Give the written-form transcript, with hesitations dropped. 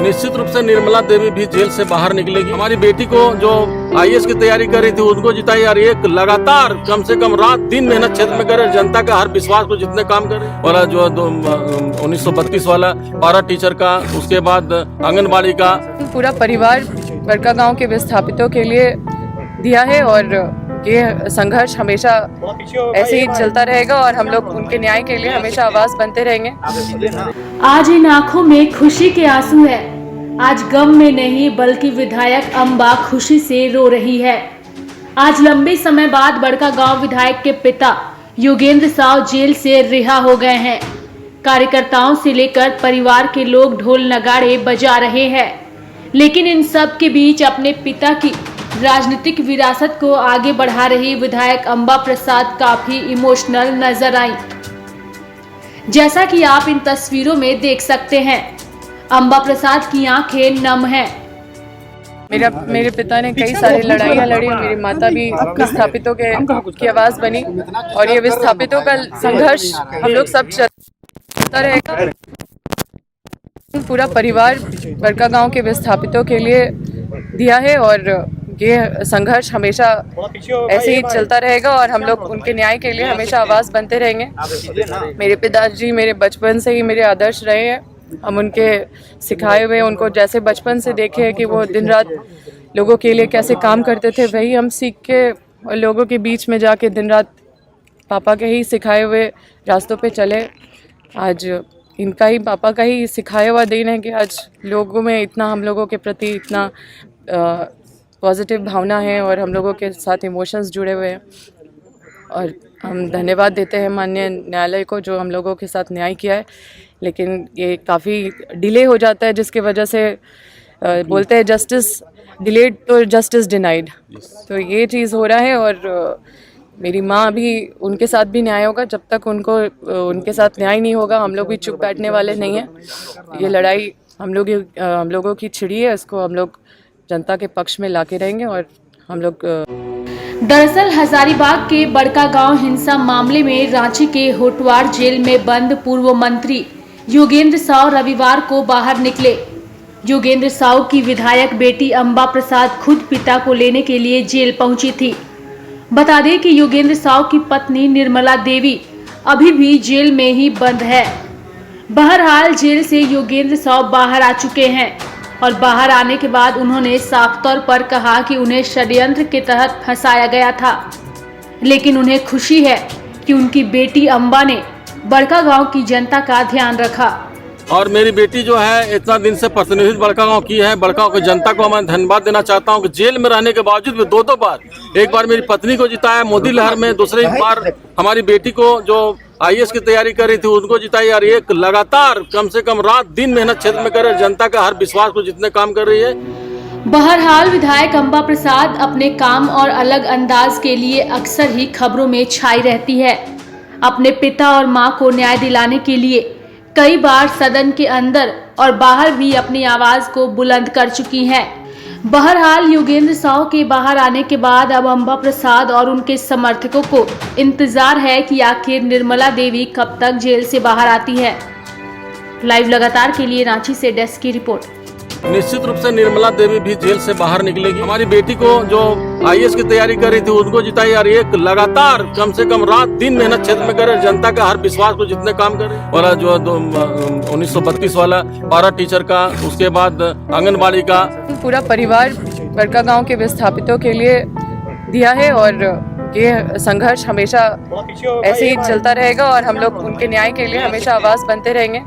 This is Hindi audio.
निश्चित रूप से निर्मला देवी भी जेल से बाहर निकलेगी। हमारी बेटी को जो IAS की तैयारी कर रही थी उनको जिताई और एक लगातार कम से कम रात दिन मेहनत क्षेत्र में करे, जनता का हर विश्वास को जितने काम करे वाला जो 1932 वाला पारा टीचर का, उसके बाद आंगनबाड़ी का पूरा परिवार बड़का गांव के विस्थापितों के लिए दिया है और ये संघर्ष हमेशा ऐसे ही चलता रहेगा और हम लोग उनके न्याय के लिए हमेशा आवाज बनते रहेंगे। आज इन आंखों में खुशी के आंसू है, आज गम में नहीं बल्कि विधायक अम्बा खुशी से रो रही है। आज लंबे समय बाद बड़का गांव विधायक के पिता योगेंद्र साव जेल से रिहा हो गए हैं। कार्यकर्ताओं से लेकर परिवार के लोग ढोल नगाड़े बजा रहे हैं, लेकिन इन सब के बीच अपने पिता की राजनीतिक विरासत को आगे बढ़ा रही विधायक अम्बा प्रसाद काफी इमोशनल नजर आई। जैसा कि आप इन तस्वीरों में देख सकते हैं, अम्बा प्रसाद की आंखें नम हैं। मेरे पिता ने कई सारी लड़ाइयाँ लड़ी, मेरी माता भी विस्थापितों की आवाज बनी और ये विस्थापितों का संघर्ष हम लोग सब चलता रहेगा। पूरा परिवार बड़का गांव के विस्थापितों के लिए दिया है और ये संघर्ष हमेशा ऐसे ही चलता रहेगा और हम लोग उनके न्याय के लिए हमेशा आवाज बनते रहेंगे। मेरे पिताजी मेरे बचपन से ही मेरे आदर्श रहे हैं। हम उनके सिखाए हुए उनको जैसे बचपन से देखे हैं कि वो दिन रात लोगों के लिए कैसे काम करते थे, वही हम सीख के और लोगों के बीच में जाके दिन रात पापा के ही सिखाए हुए रास्तों पे चले। आज इनका ही पापा का ही सिखाया हुआ देन है कि आज लोगों में इतना हम लोगों के प्रति इतना पॉजिटिव भावना है और हम लोगों के साथ इमोशंस जुड़े हुए हैं और हम धन्यवाद देते हैं माननीय न्यायालय को जो हम लोगों के साथ न्याय किया है। लेकिन ये काफ़ी डिले हो जाता है जिसकी वजह से बोलते हैं जस्टिस डिलेड तो जस्टिस डिनाइड, तो ये चीज़ हो रहा है और मेरी माँ भी उनके साथ भी न्याय होगा। जब तक उनके साथ न्याय नहीं होगा हम लोग भी चुप बैठने वाले नहीं हैं। ये लड़ाई हम लोगों की छिड़ी है, इसको हम लोग जनता के पक्ष में लाके रहेंगे और हम लोग दरअसल हजारीबाग के बड़का गांव हिंसा मामले में रांची के होटवार जेल में बंद पूर्व मंत्री योगेंद्र साव रविवार को बाहर निकले। योगेंद्र साव की विधायक बेटी अम्बा प्रसाद खुद पिता को लेने के लिए जेल पहुंची थी। बता दें कि योगेंद्र साव की पत्नी निर्मला देवी अभी भी जेल में ही बंद है। बहरहाल जेल से योगेंद्र साव बाहर आ चुके हैं और बाहर आने के बाद उन्होंने साफ तौर पर कहा कि उन्हें षड्यंत्र के तहत फंसाया गया था, लेकिन उन्हें खुशी है कि उनकी बेटी अम्बा ने बड़का गांव की जनता का ध्यान रखा। और मेरी बेटी जो है इतना दिन से प्रतिनिधित्व बड़का गांव की है। बड़का गांव की जनता को मैं धन्यवाद देना चाहता हूं कि जेल में रहने के बावजूद भी दो बार, एक बार मेरी पत्नी को जिताया मोदी लहर में, दूसरी बार हमारी बेटी को जो IAS की तैयारी कर रही थी उनको जिताई और एक लगातार कम से कम रात दिन मेहनत क्षेत्र में करे, जनता का हर विश्वास को जितने काम कर रही है। बहरहाल विधायक अम्बा प्रसाद अपने काम और अलग अंदाज के लिए अक्सर ही खबरों में छाई रहती है। अपने पिता और मां को न्याय दिलाने के लिए कई बार सदन के अंदर और बाहर भी अपनी आवाज को बुलंद कर चुकी हैं। बहरहाल योगेंद्र साव के बाहर आने के बाद अब अम्बा प्रसाद और उनके समर्थकों को इंतजार है कि आखिर निर्मला देवी कब तक जेल से बाहर आती है। लाइव लगातार के लिए रांची से डेस्क की रिपोर्ट। निश्चित रूप से निर्मला देवी भी जेल से बाहर निकलेगी। हमारी बेटी को जो IAS की तैयारी कर रही थी उनको जिताई और एक लगातार कम से कम रात दिन मेहनत क्षेत्र में करे, जनता का हर विश्वास को जितने काम करे वाला जो 1932 वाला पारा टीचर का, उसके बाद आंगनबाड़ी का पूरा परिवार बड़का गांव के विस्थापितों के लिए दिया है और ये संघर्ष हमेशा ऐसे ही चलता रहेगा और हम लोग उनके न्याय के लिए हमेशा आवाज बनते रहेंगे।